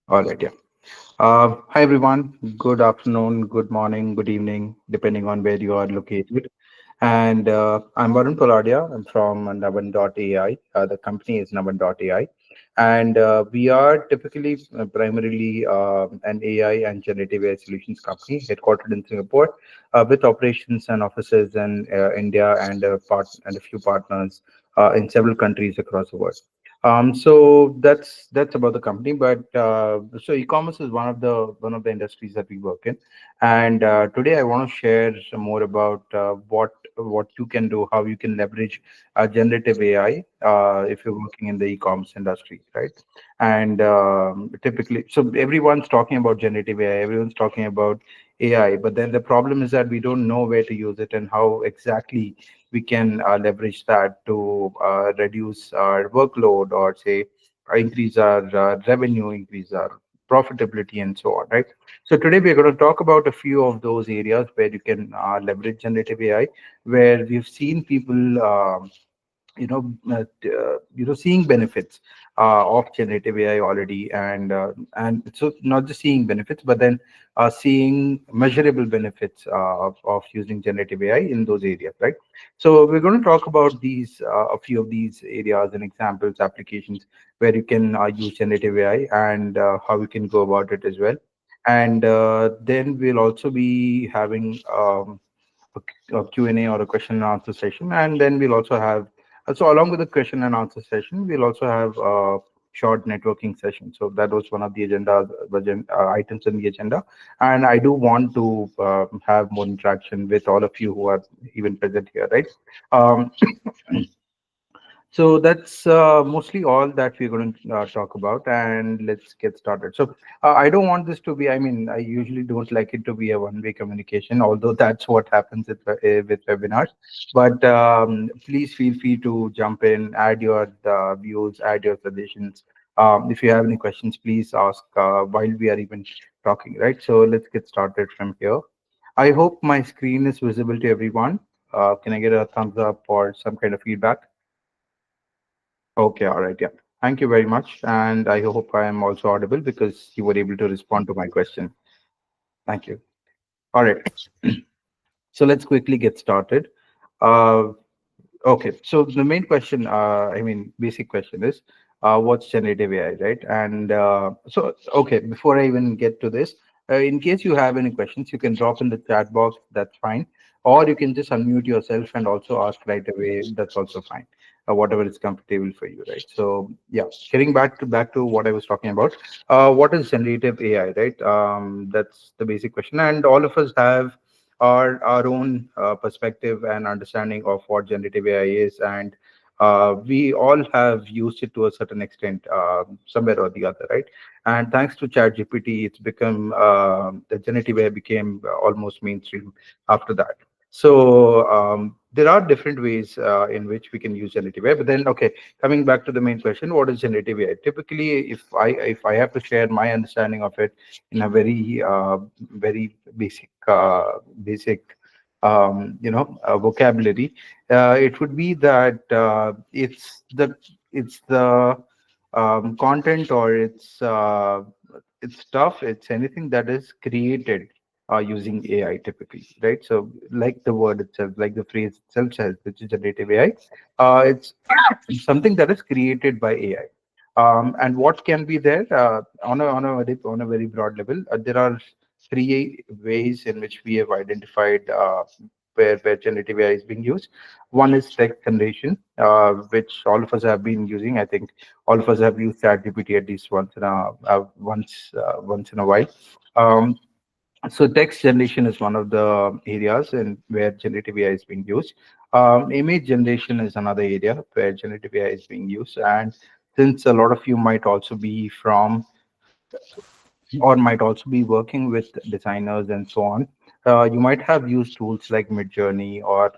All right, yeah. Hi, everyone. Good afternoon, good morning, good evening, depending on where you are located. And I'm Varun Poladia. I'm from navan.ai. The company is navan.ai. And we are typically primarily an AI and generative AI solutions company headquartered in Singapore with operations and offices in India and and a few partners in several countries across the world. So that's about the company. But so e-commerce is one of the industries that we work in, and today I want to share some more about what you can do, how you can leverage generative AI if you're working in the e-commerce industry, right? And typically, so everyone's talking about generative AI, everyone's talking about AI, but then the problem is that we don't know where to use it and how exactly we can leverage that to reduce our workload or say increase our revenue, increase our profitability, and so on, right? So today we're going to talk about a few of those areas where you can leverage generative AI, where we've seen people seeing benefits of generative AI already, and so not just seeing benefits, but then seeing measurable benefits of using generative AI in those areas, right? So we're going to talk about these a few of these areas and examples, applications where you can use generative AI and how you can go about it as well. And then we'll also be having a Q&A or a question and answer session. And then we'll also have, so along with the question and answer session, we'll also have a short networking session. So that was one of the items in the agenda. And I do want to have more interaction with all of you who are even present here, right? Um, so that's mostly all that we're going to talk about, and let's get started. So I don't want this to be, I mean, I usually don't like it to be a one-way communication, although that's what happens with webinars. But please feel free to jump in, add your views, add your suggestions. If you have any questions, please ask while we are even talking, right? So let's get started from here. I hope my screen is visible to everyone. Can I get a thumbs up or some kind of feedback? Okay, all right, yeah. Thank you very much. And I hope I am also audible because you were able to respond to my question. Thank you. All right. So let's quickly get started. Uh, Okay, so the main question, I mean, basic question is, what's generative AI, right? And okay, before I even get to this, in case you have any questions, you can drop in the chat box. That's fine, or you can just unmute yourself and also ask right away. That's also fine, whatever is comfortable for you, right? So yeah, getting back to what I was talking about. What is generative AI, right? That's the basic question, and all of us have our own perspective and understanding of what generative AI is, and we all have used it to a certain extent, somewhere or the other, right? And thanks to ChatGPT, it's become the generative AI became almost mainstream after that. So there are different ways in which we can use generative AI. But then, okay, coming back to the main question, what is generative AI? Typically, if I have to share my understanding of it in a very basic vocabulary, it would be that it's the content, or it's stuff, it's anything that is created using AI typically, right? So like the word itself, like the phrase itself says, which is generative AI, it's something that is created by AI. And what can be there on a very broad level? There are three ways in which we have identified where generative AI is being used. One is text generation, which all of us have been using. I think all of us have used ChatGPT at least once in a while. Um, so text generation is one of the areas in where generative AI is being used. Image generation is another area where generative AI is being used. And since a lot of you might also be from or might also be working with designers and so on, you might have used tools like Midjourney or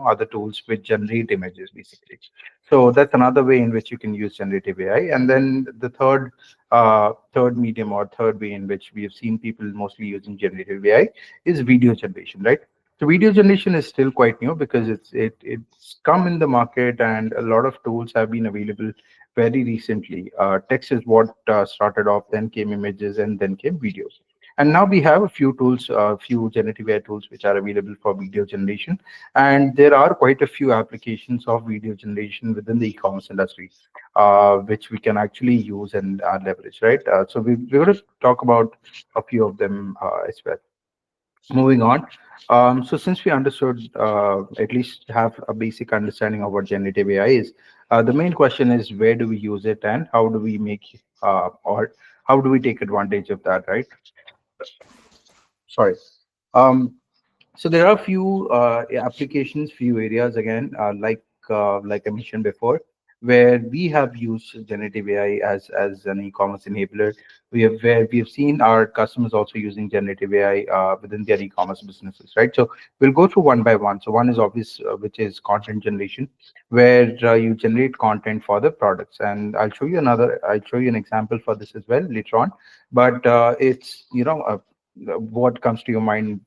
other tools which generate images basically. So that's another way in which you can use generative AI. And then the third medium or third way in which we have seen people mostly using generative AI is video generation, right? So video generation is still quite new because it's come in the market, and a lot of tools have been available very recently. Text is what started off, then came images, and then came videos. And now we have a few tools, a few generative AI tools which are available for video generation. And there are quite a few applications of video generation within the e-commerce industry, which we can actually use and leverage, right? So we're going to talk about a few of them as well. Moving on. So since we understood, at least have a basic understanding of what generative AI is, the main question is where do we use it and how do we make or how do we take advantage of that, right? Sorry. Um, so there are a few applications, few areas again, like I mentioned before, where we have used generative AI as an e-commerce enabler. We have seen our customers also using generative AI within their e-commerce businesses, right? So we'll go through one by one. So one is obvious, which is content generation, where you generate content for the products, and I'll show you an example for this as well later on. But it's what comes to your mind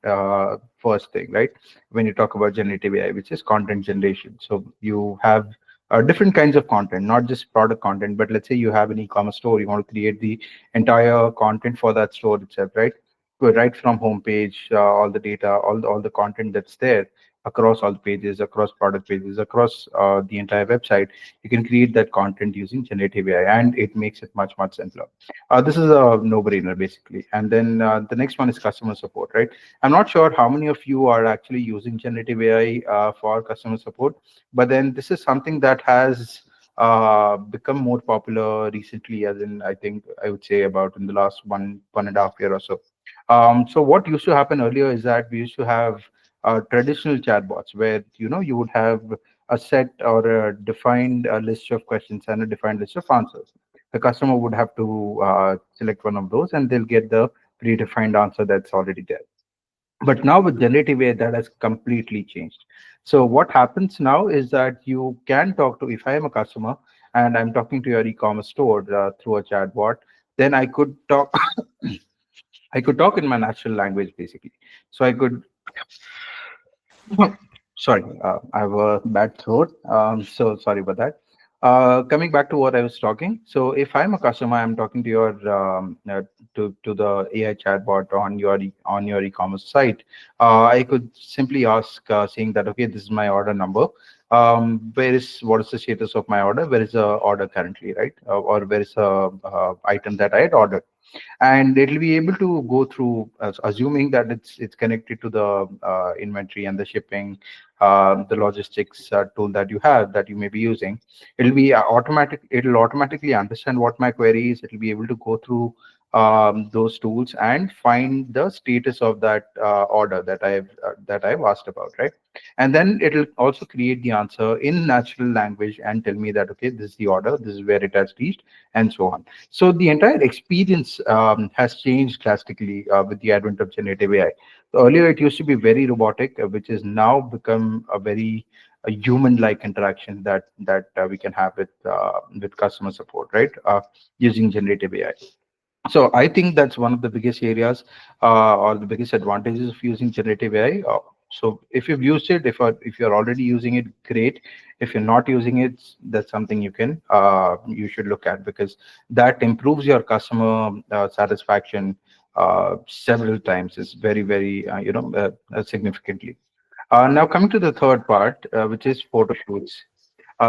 first thing, right? When you talk about generative AI, which is content generation. So you have different kinds of content, not just product content, but let's say you have an e-commerce store, you want to create the entire content for that store itself, right? Go right from homepage, all the data, all the content that's there across all the pages, across product pages, across the entire website. You can create that content using generative AI, and it makes it much simpler. This is a no-brainer basically. And then the next one is customer support, right? I'm not sure how many of you are actually using generative AI for customer support, but then this is something that has become more popular recently, as in I think I would say about in the last 1.5 year or so. So what used to happen earlier is that we used to have traditional chatbots where you would have a set or a defined list of questions and a defined list of answers. The customer would have to select one of those and they'll get the predefined answer that's already there. But now with generative AI, that has completely changed. So what happens now is that you can talk to, if I am a customer and I'm talking to your e-commerce store through a chatbot, then I could talk, I could talk in my natural language basically. So I could Sorry, I have a bad throat. So sorry about that. Coming back to what I was talking. So if I'm a customer, I'm talking to your to the AI chatbot on on your e-commerce site. I could simply ask, saying that okay, this is my order number. What is the status of my order? Where is the order currently, right? Or where is the item that I had ordered? And it'll be able to go through, assuming that it's connected to the inventory and the shipping, the logistics tool that you have that you may be using. It'll automatically understand what my query is. It'll be able to go through those tools and find the status of that order that I've asked about, right? And then it'll also create the answer in natural language and tell me that okay, this is the order, this is where it has reached, and so on. So the entire experience has changed drastically with the advent of generative AI. So earlier, it used to be very robotic, which has now become a human-like interaction that we can have with customer support, right? Using generative AI. So I think that's one of the biggest areas or the biggest advantages of using generative AI. So if you've used it, if you're already using it, great. If you're not using it, that's something you should look at, because that improves your customer satisfaction several times. It's very significantly. Now coming to the third part, which is photo shoots.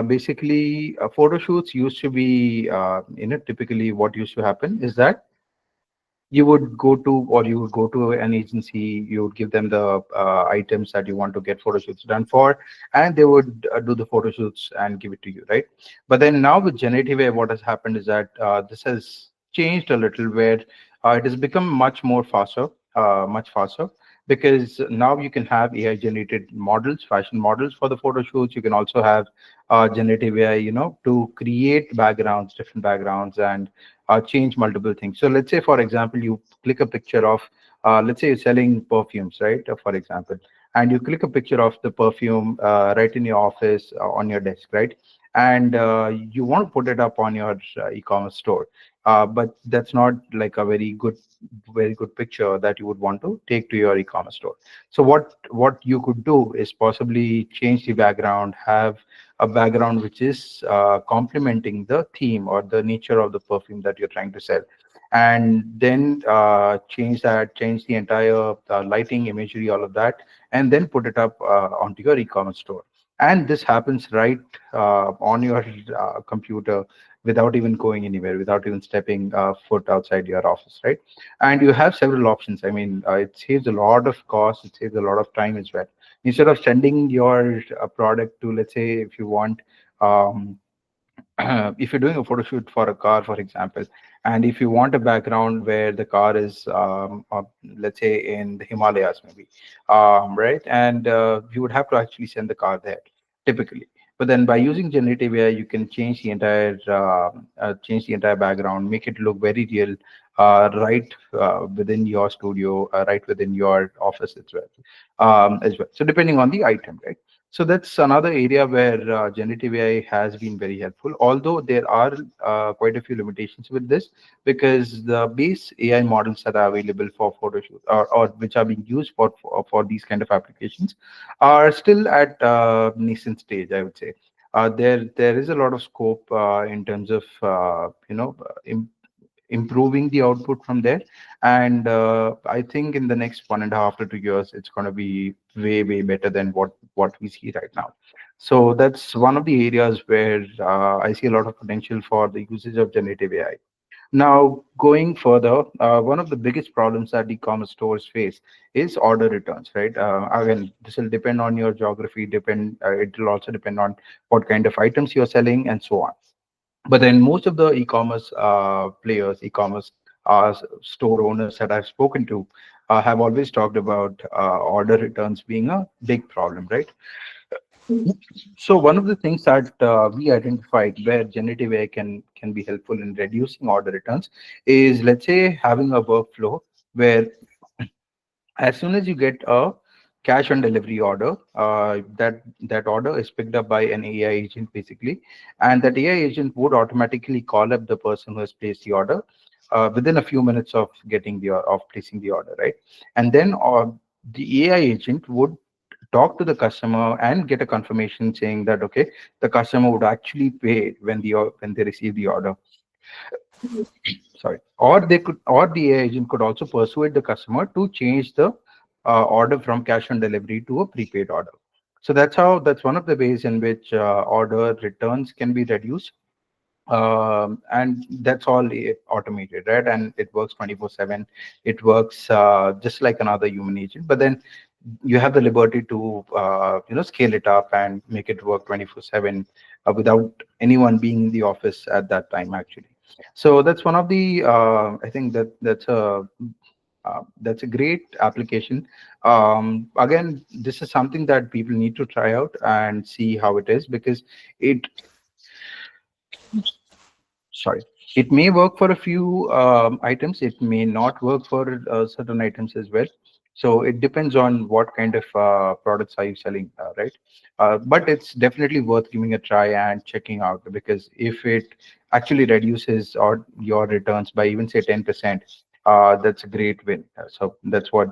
Basically, photo shoots used to be, typically what used to happen is that you would go to an agency, you would give them the items that you want to get photo shoots done for, and they would do the photo shoots and give it to you, right? But then now with generative AI, what has happened is that this has changed a little, where it has become much faster, because now you can have AI generated models, fashion models for the photo shoots. You can also have generative AI, to create backgrounds, different backgrounds, and change multiple things. So let's say, for example, you click a picture of, let's say you're selling perfumes, right? For example, and you click a picture of the perfume right in your office on your desk, right? And you want to put it up on your e-commerce store. but that's not like a very good picture that you would want to take to your e-commerce store. So what you could do is possibly change the background, have a background which is complementing the theme or the nature of the perfume that you're trying to sell, and then change the entire lighting, imagery, all of that, and then put it up onto your e-commerce store. And this happens right on your computer, without even going anywhere, without even stepping foot outside your office, right? And you have several options. I mean, it saves a lot of cost, it saves a lot of time as well. Instead of sending your product to, let's say, if you want, um, if you're doing a photo shoot for a car, for example, and if you want a background where the car is, let's say, in the Himalayas, maybe, right? And you would have to actually send the car there, typically. But then by using generative AI, you can change the entire background, make it look very real, right within your studio, right within your office as well. So depending on the item, right? So that's another area where generative AI has been very helpful, although there are quite a few limitations with this, because the base AI models that are available for photo shoot, or which are being used for these kind of applications, are still at nascent stage, I would say. There is a lot of scope in terms of improving the output from there. And I think in the next 1.5 to 2 years, it's going to be way better than what we see right now. So that's one of the areas where I see a lot of potential for the usage of generative AI. Now, going further, one of the biggest problems that e-commerce stores face is order returns, right? Again, this will depend on your geography, it will also depend on what kind of items you're selling, and so on. But then most of the e-commerce e-commerce store owners that I've spoken to have always talked about order returns being a big problem, right? So one of the things that we identified where generative AI can be helpful in reducing order returns is, let's say, having a workflow where as soon as you get a cash on delivery order, that order is picked up by an AI agent, basically, and that AI agent would automatically call up the person who has placed the order within a few minutes of placing the order, right? And then the AI agent would talk to the customer and get a confirmation saying that, okay, the customer would actually pay when they receive the order. Sorry. Or the AI agent could also persuade the customer to change the order from cash on delivery to a prepaid order. So that's one of the ways in which order returns can be reduced. And that's all automated, right? And it works 24/7. It works just like another human agent, but then you have the liberty to scale it up and make it work 24/7 without anyone being in the office at that time, actually. So that's one of the I think that's a great application. Again, this is something that people need to try out and see how it is, because it sorry, it may work for a few items, it may not work for certain items as well. So it depends on what kind of products are you selling, right? But it's definitely worth giving a try and checking out, because if it actually reduces or your returns by even say 10%, that's a great win. So that's what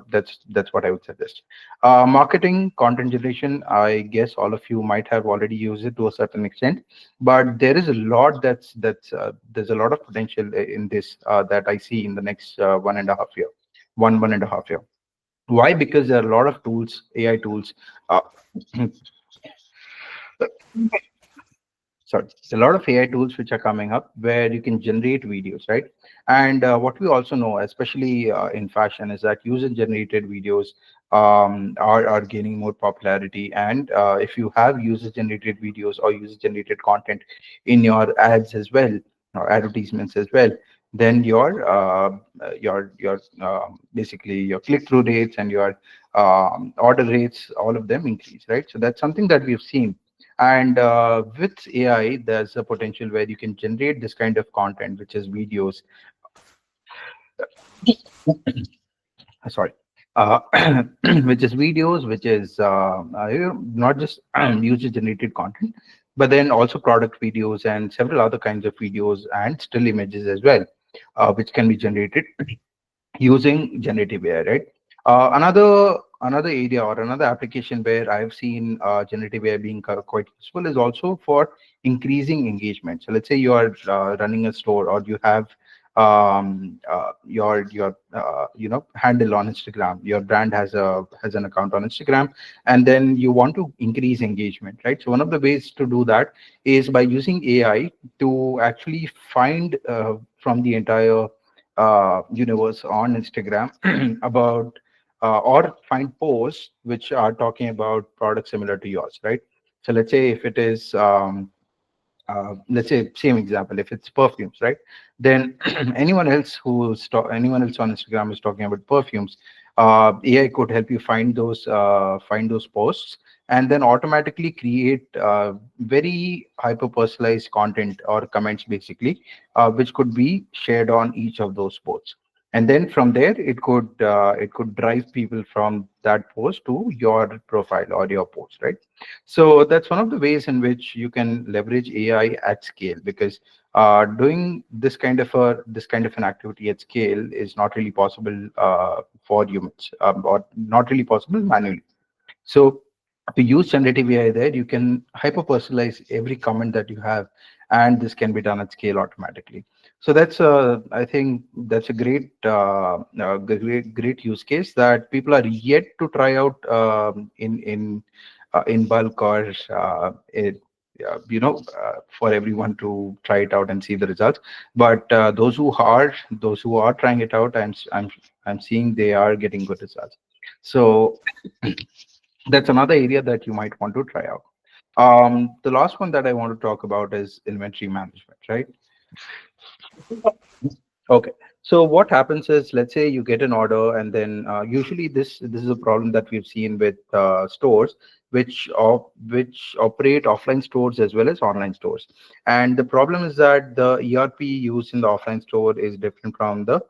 I would suggest. Marketing, content generation, I guess all of you might have already used it to a certain extent, but there is a lot there's a lot of potential in this that I see in the next 1.5 year, 1.5 year. Why? Because there are a lot of tools, AI tools. Uh, sorry, a lot of AI tools which are coming up where you can generate videos, right? And what we also know, especially in fashion, is that user-generated videos are gaining more popularity. And if you have user-generated videos or user-generated content in your ads as well, or advertisements as well, then your basically your click-through rates and your order rates, all of them increase, right? So that's something that we've seen. And with AI, there's a potential where you can generate this kind of content, which is videos. Sorry, uh, which is videos, which is not just user-generated content, but then also product videos and several other kinds of videos and still images as well. which can be generated using generative AI, right? Another area or another application where I've seen generative AI being quite useful is also for increasing engagement. So let's say you are running a store, or you have your handle on Instagram. Your brand has an account on Instagram, and then you want to increase engagement, right? So one of the ways to do that is by using AI to actually find from the entire universe on Instagram about or find posts which are talking about products similar to yours, right? So let's say if it is let's say same example, if it's perfumes, right? Then anyone else on Instagram is talking about perfumes. AI could help you find those posts, and then automatically create very hyper personalized content or comments, basically, which could be shared on each of those posts. And then from there, it could drive people from that post to your profile or your post, right? So that's one of the ways in which you can leverage AI at scale, because doing this kind of an activity at scale is not really possible for humans, or not really possible manually. So to use generative AI there, you can hyper personalize every comment that you have, and this can be done at scale automatically. So I think that's a great use case that people are yet to try out in bulk, or for everyone to try it out and see the results. But those who are trying it out, I'm seeing they are getting good results. So that's another area that you might want to try out. The last one that I want to talk about is inventory management, right? Okay. So what happens is, let's say you get an order, and then usually this is a problem that we've seen with stores, which operate offline stores as well as online stores. And the problem is that the ERP used in the offline store is different from the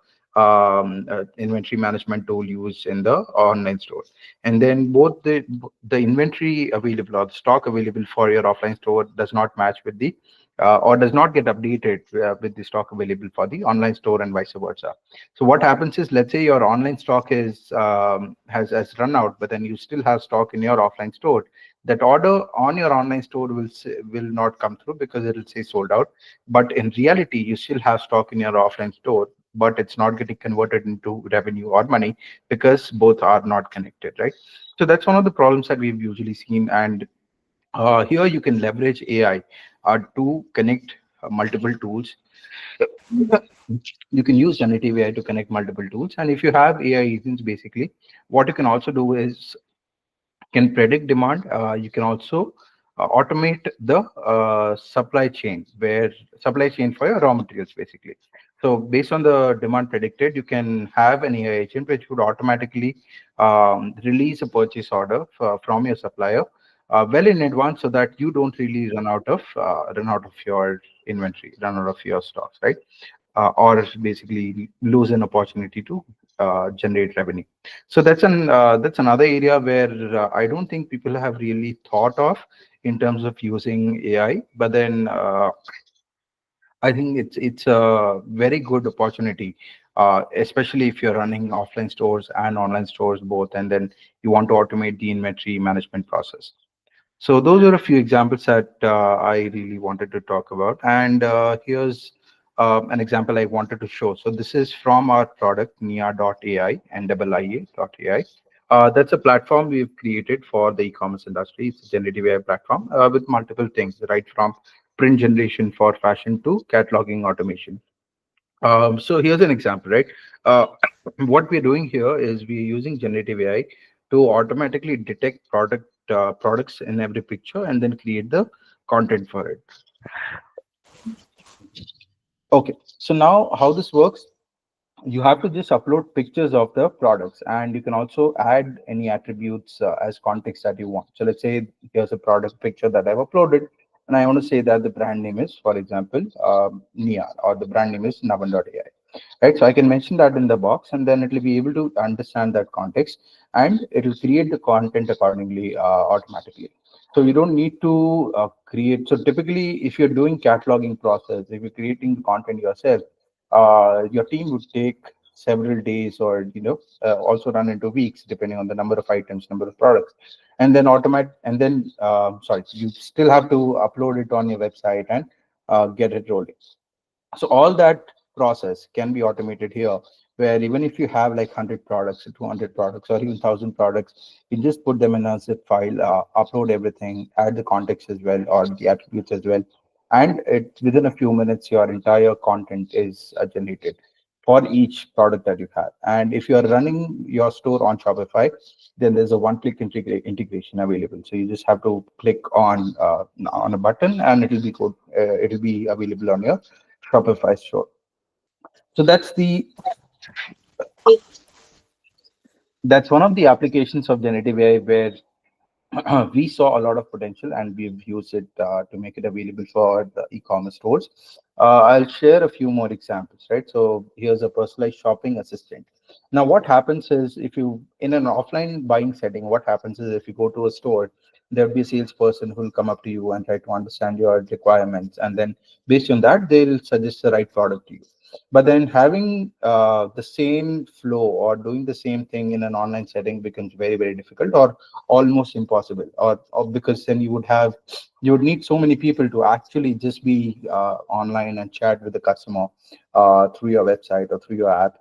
inventory management tool used in the online store. And then both the inventory available or the stock available for your offline store does not match with the or does not get updated with the stock available for the online store, and vice versa. So what happens is, let's say your online stock has run out, but then you still have stock in your offline store. That order on your online store will not come through because it will say sold out. But in reality, you still have stock in your offline store, but it's not getting converted into revenue or money because both are not connected, right? So that's one of the problems that we've usually seen. And here you can leverage AI to connect multiple tools. You can use generative AI to connect multiple tools. And if you have AI agents, basically, what you can also do is can predict demand. You can also automate the supply chain for your raw materials, basically. So based on the demand predicted, you can have an AI agent which would automatically release a purchase order from your supplier well in advance, so that you don't really run out of your inventory, run out of your stocks, right? Or basically lose an opportunity to generate revenue. So that's another area where I don't think people have really thought of in terms of using AI. But then I think it's a very good opportunity, especially if you're running offline stores and online stores both, and then you want to automate the inventory management process. So those are a few examples that I really wanted to talk about. And here's an example I wanted to show. So this is from our product, Niia.ai, Nia.ai. That's a platform we've created for the e-commerce industry. It's a generative AI platform with multiple things, right from print generation for fashion to cataloging automation. So here's an example, right? Uh, what we're doing here is we're using generative AI to automatically detect products in every picture and then create the content for it. Okay, so now how this works, you have to just upload pictures of the products, and you can also add any attributes as context that you want. So let's say here's a product picture that I've uploaded, and I want to say that the brand name is, for example, Nia, or the brand name is navan.ai, right? So I can mention that in the box, and then it will be able to understand that context, and it will create the content accordingly automatically. So you don't need to create. So typically, if you're doing cataloging process, if you're creating the content yourself, your team would take several days, or also run into weeks depending on the number of items, number of products. And then sorry, you still have to upload it on your website and get it rolling. So all that process can be automated here, where even if you have like 100 products or 200 products or even 1,000 products, you just put them in a zip file, upload everything, add the context as well, or the attributes as well, and within a few minutes your entire content is generated for each product that you have. And if you are running your store on Shopify, then there's a one-click integration available. So you just have to click on a button, and it'll be available on your Shopify store. So that's one of the applications of generative AI where we saw a lot of potential, and we've used it to make it available for the e-commerce stores. I'll share a few more examples, right? So here's a personalized shopping assistant. Now, what happens is, if you in an offline buying setting, what happens is, if you go to a store, there'll be a salesperson who will come up to you and try to understand your requirements, and then based on that, they'll suggest the right product to you. But then having the same flow or doing the same thing in an online setting becomes very, very difficult, or almost impossible, or because then you would need so many people to actually just be online and chat with the customer through your website or through your app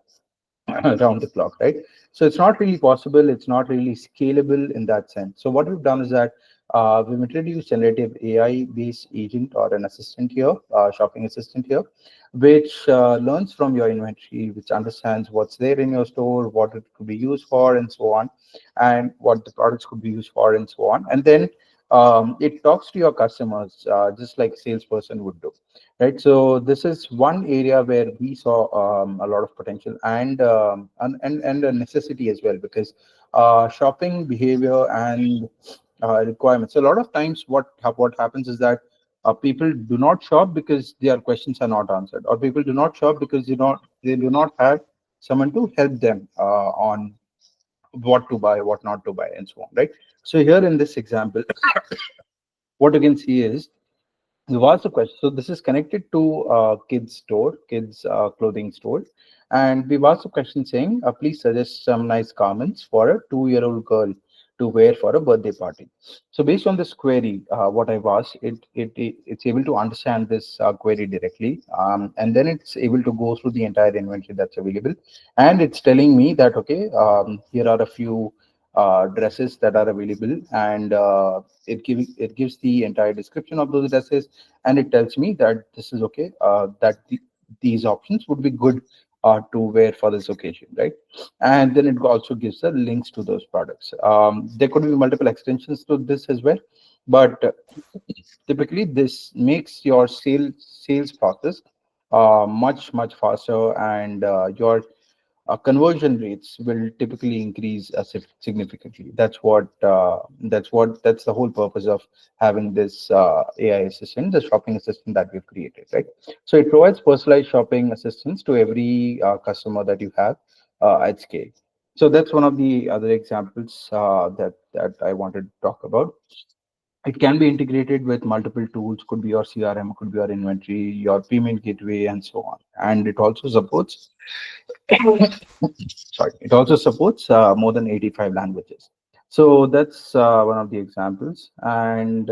around the clock, right? So it's not really possible. It's not really scalable in that sense. So what we've done is that we've introduced generative AI-based agent, or an assistant here, shopping assistant here, which learns from your inventory, which understands what's there in your store, what it could be used for, and so on, and what the products could be used for, and so on. And then it talks to your customers just like a salesperson would do. Right. So this is one area where we saw a lot of potential, and a necessity as well, because shopping behavior and requirements. A lot of times, what happens is that people do not shop because their questions are not answered, or people do not shop because they do not have someone to help them on what to buy, what not to buy, and so on. Right. So here in this example, what you can see is, we've asked a question. So this is connected to kids clothing store, and we've asked a question saying, please suggest some nice garments for a 2-year-old girl to wear for a birthday party. So based on this query, what I've asked, it's able to understand this query directly, and then it's able to go through the entire inventory that's available, and it's telling me that, okay, here are a few dresses that are available, and it gives the entire description of those dresses, and it tells me that this is okay, these options would be good to wear for this occasion, right? And then it also gives the links to those products. There could be multiple extensions to this as well, but typically this makes your sales process much faster, and your conversion rates will typically increase significantly. That's the whole purpose of having this AI assistant, the shopping assistant that we've created, right? So it provides personalized shopping assistance to every customer that you have at scale. So that's one of the other examples that I wanted to talk about. It can be integrated with multiple tools, could be your CRM, could be your inventory, your payment gateway, and so on. And it also supports sorry, it also supports more than 85 languages. So that's one of the examples. And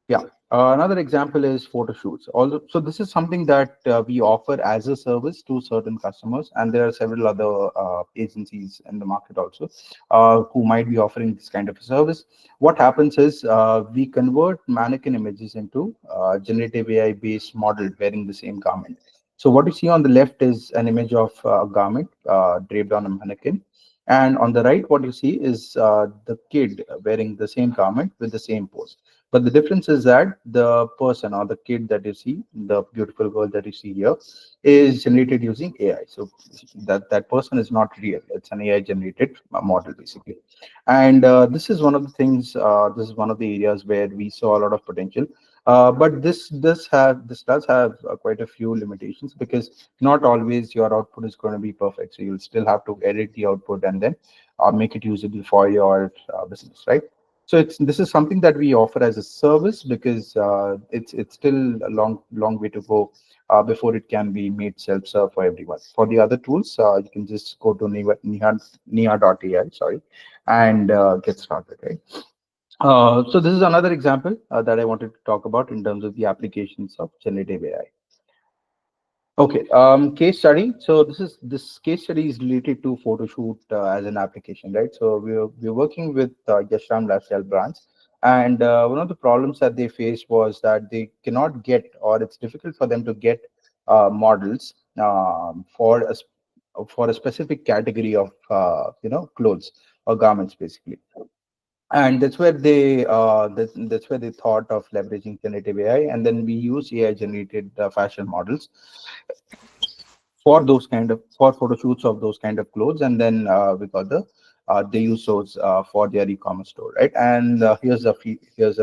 yeah, another example is photo shoots. Also, so this is something that we offer as a service to certain customers, and there are several other agencies in the market also who might be offering this kind of a service. What happens is, we convert mannequin images into generative AI-based model wearing the same garment. So what you see on the left is an image of a garment draped on a mannequin. And on the right, what you see is the kid wearing the same garment with the same pose. But the difference is that the person, or the kid that you see, the beautiful girl that you see here, is generated using AI. So that person is not real. It's an AI generated model, basically. And this is one of the things. This is one of the areas where we saw a lot of potential. But this does have quite a few limitations, because not always your output is going to be perfect. So you'll still have to edit the output and then make it usable for your business, right? So it's this is something that we offer as a service because it's still a long way to go before it can be made self-serve for everyone. For the other tools, you can just go to Niia.ai, sorry, and get started, right? So this is another example that I wanted to talk about in terms of the applications of generative AI. Okay, case study. So this case study is related to photo shoot as an application, right? So we're working with Yashram Lifestyle brands, and one of the problems that they faced was that they cannot get, or it's difficult for them to get models for a specific category of clothes or garments, basically. And that's where they thought of leveraging generative AI, and then we use AI generated fashion models for those kind of for photo shoots of those kind of clothes, and then we got they use those for their e-commerce store, right? And here's the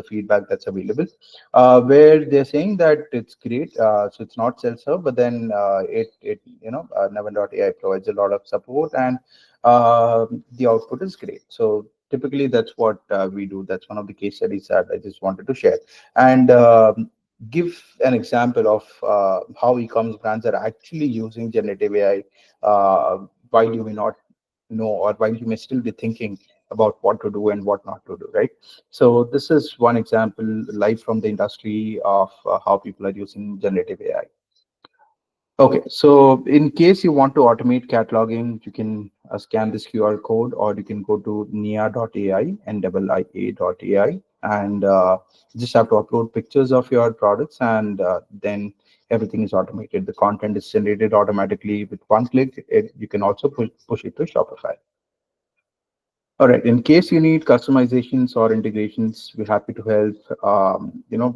feedback that's available, where they're saying that it's great. So it's not self-serve, but then navan.ai provides a lot of support, and the output is great. So typically that's what we do. That's one of the case studies that I just wanted to share, and give an example of how e-commerce brands are actually using generative AI, while you may not know, or while you may still be thinking about what to do and what not to do, right? So this is one example live from the industry of how people are using generative AI. Okay, so in case you want to automate cataloging, you can scan this QR code, or you can go to Niia.ai and Ia.ai, and just have to upload pictures of your products, and then everything is automated. The content is generated automatically with one click. You can also push it to Shopify. All right. In case you need customizations or integrations, we're happy to help.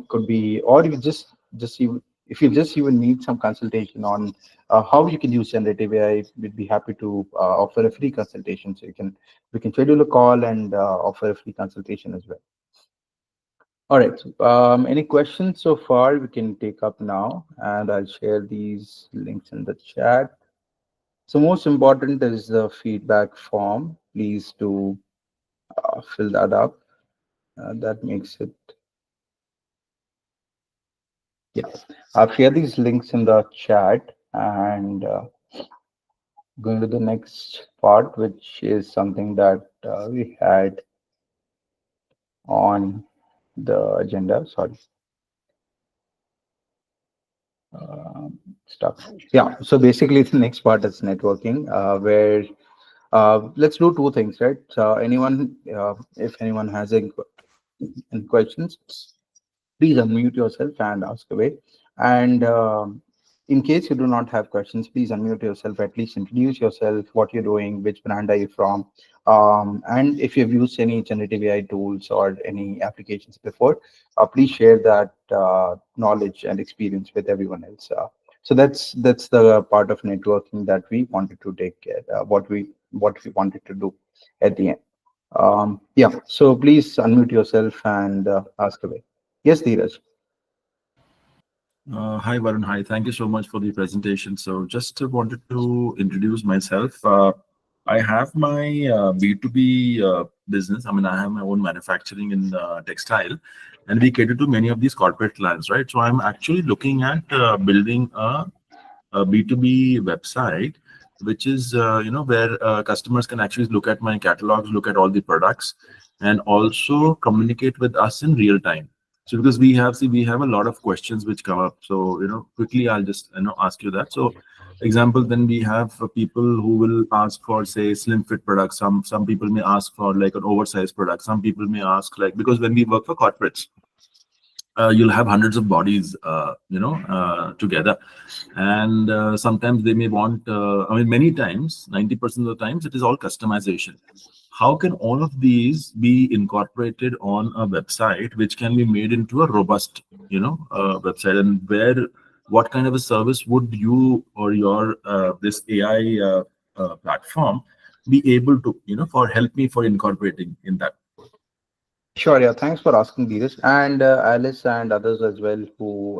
Could be, or you just even if you just even need some consultation on how you can use generative AI, we'd be happy to offer a free consultation. So we can schedule a call and offer a free consultation as well. All right. Any questions so far? We can take up now, and I'll share these links in the chat. So most important is the feedback form. Please do fill that up. That makes it, yeah. I've shared these links in the chat, and going to the next part, which is something that we had on the agenda. Sorry, stuff. Yeah. So basically, the next part is networking, where let's do two things, right? So if anyone has any questions, please unmute yourself and ask away. And in case you do not have questions, please unmute yourself. At least introduce yourself, what you're doing, which brand are you from, and if you've used any generative AI tools or any applications before, please share that knowledge and experience with everyone else. So that's the part of networking that we wanted to take care. What we wanted to do at the end. Yeah. So please unmute yourself and ask away. Yes, Dheeraj. Hi, Varun. Hi. Thank you so much for the presentation. So just wanted to introduce myself. I have my B2B business. I mean, I have my own manufacturing in textile, and we cater to many of these corporate clients, right? So I'm actually looking at building a B2B website, which is where customers can actually look at my catalogs, look at all the products, and also communicate with us in real time. So because we have a lot of questions which come up. So quickly I'll just ask you that. So example, then we have people who will ask for, say, slim fit products. Some people may ask for like an oversized product. Some people may ask, like, because when we work for corporates, you'll have hundreds of bodies together, and sometimes they may want I mean, many times, 90% of the times, it is all customization. How can all of these be incorporated on a website which can be made into a robust website, and what kind of a service would you or your this AI platform be able to for help me for incorporating in that? Sure. Yeah. Thanks for asking, Dheeraj, and Alice and others as well who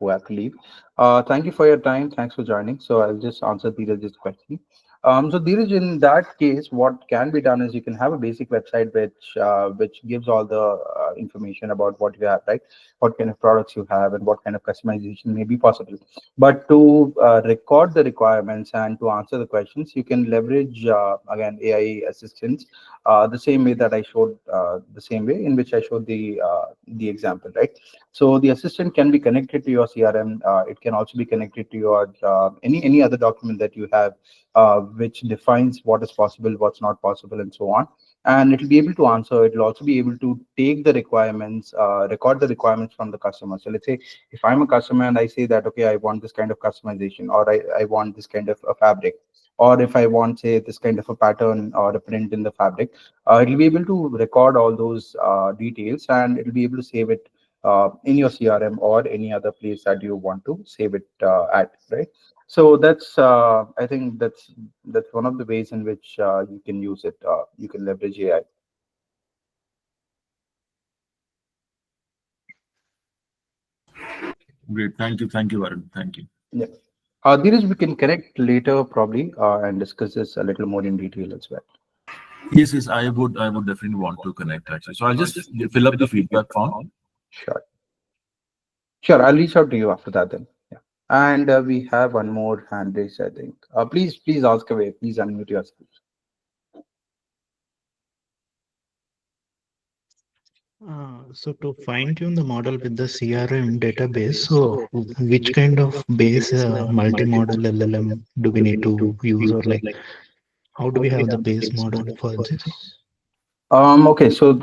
have to leave. Thank you for your time. Thanks for joining. So I'll just answer Dheeraj's question. So Dheeraj, in that case, what can be done is you can have a basic website which gives all the information about what you have, right? What kind of products you have and what kind of customization may be possible. But to record the requirements and to answer the questions, you can leverage again AI assistants the same way that I showed, the same way in which I showed the example, right? So the assistant can be connected to your CRM. It can also be connected to your any other document that you have, which defines what is possible, what's not possible, and so on. And it'll be able to answer. It'll also be able to take the requirements, record the requirements from the customer. So let's say if I'm a customer and I say that, okay, I want this kind of customization, or I want this kind of a fabric, or if I want, say, this kind of a pattern or a print in the fabric, it'll be able to record all those details, and it'll be able to save it in your CRM or any other place that you want to save it at, right? So that's I think that's one of the ways in which you can use it. You can leverage AI. Great. Thank you, Varun. Thank you. Yeah. Dheeraj, we can connect later probably and discuss this a little more in detail as well. Yes, yes, I would definitely want to connect actually. So I'll just fill up the feedback form. Sure. Sure. I'll reach out to you after that then. Yeah. And we have one more hand raised, I think. Please ask away. Please unmute yourself. So to fine tune the model with the CRM database, so which kind of base multimodal LLM do we need to use, or like how do we have the base model for this? Okay. So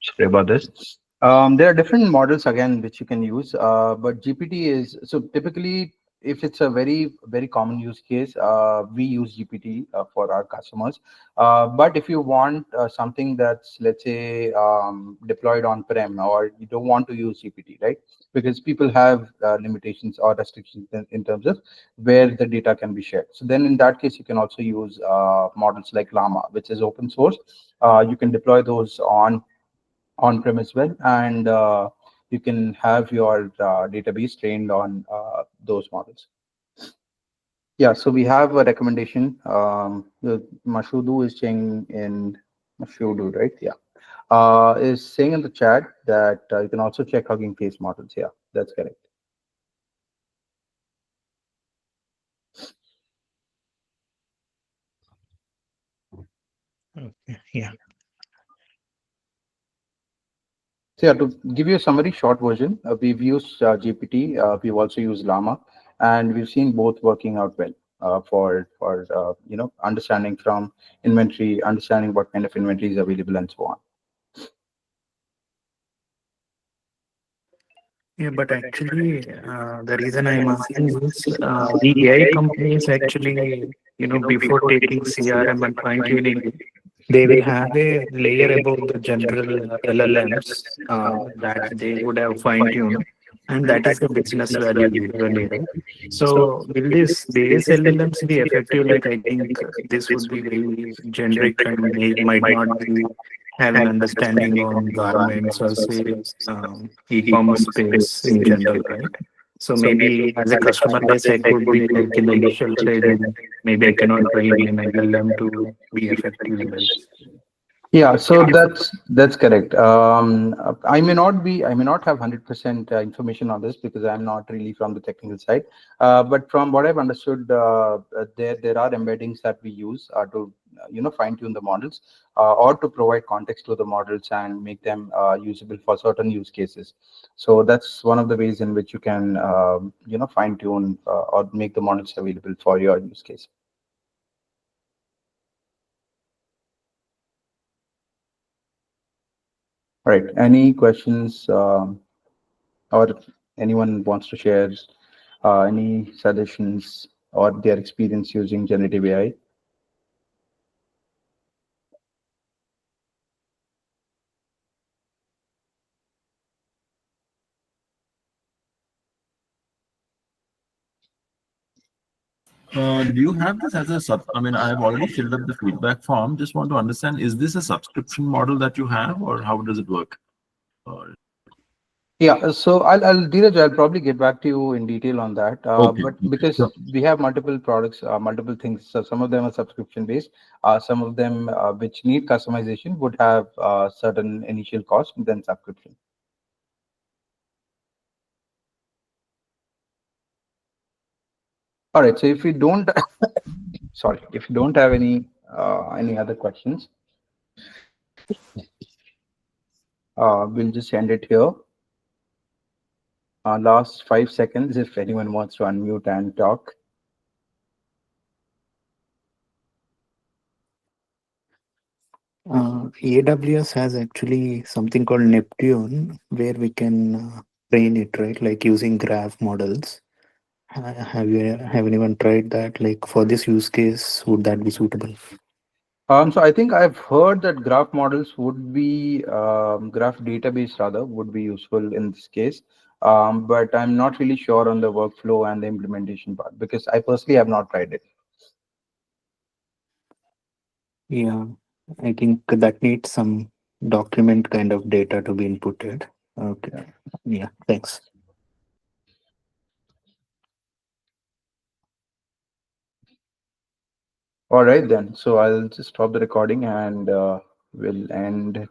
sorry about this. There are different models again which you can use, but GPT is so typically if it's a very common use case, we use GPT for our customers. But if you want something that's, let's say, deployed on prem, or you don't want to use GPT, right? Because people have limitations or restrictions in terms of where the data can be shared. So then in that case, you can also use models like Llama, which is open source. You can deploy those on-prem as well, and you can have your database trained on those models. Yeah, so we have a recommendation. The Mashudu is saying in Mashudu, right? Yeah, is saying in the chat that you can also check Hugging Face models. Yeah, that's correct. Okay, yeah. So yeah, to give you a summary short version, we've used GPT, we've also used Llama, and we've seen both working out well for understanding from inventory, understanding what kind of inventory is available, and so on. Yeah, but actually, the reason I'm asking is the AI companies actually, before taking CRM and fine tuning it, they will have a layer above the general LLMs that they would have fine tuned, and that is the business value usually, right? So, will this base LLMs be effective? Like, I think this would be very generic and they might not be having understanding on garments or say e-commerce space in general, right? So maybe as a customer base, I could be like in the initial stage, and maybe I cannot train an LLM to be effective, right? Yeah, so that's correct. I may not have 100% information on this because I'm not really from the technical side. But from what I've understood, there are embeddings that we use to fine tune the models or to provide context to the models and make them usable for certain use cases. So that's one of the ways in which you can fine tune or make the models available for your use case. All right. Any questions, or anyone wants to share any suggestions or their experience using generative AI? Do you have this as a sub? I mean, I've already filled up the feedback form. Just want to understand, is this a subscription model that you have, or how does it work? Or Yeah, so I'll Dheeraj, I'll probably get back to you in detail on that. Okay, But okay, because sure. we have multiple products, multiple things, so some of them are subscription based, some of them which need customization would have certain initial cost, then subscription. All right. So if we don't, sorry, if you don't have any other questions, we'll just end it here. Last 5 seconds, if anyone wants to unmute and talk. AWS has actually something called Neptune where we can train it, right? Like using graph models. Have anyone tried that? Like for this use case, would that be suitable? So I think I've heard that graph models would be graph database rather would be useful in this case. But I'm not really sure on the workflow and the implementation part because I personally have not tried it. Yeah, I think that needs some document kind of data to be inputted. Okay. Yeah. Yeah, thanks. All right then. So I'll just stop the recording and we'll end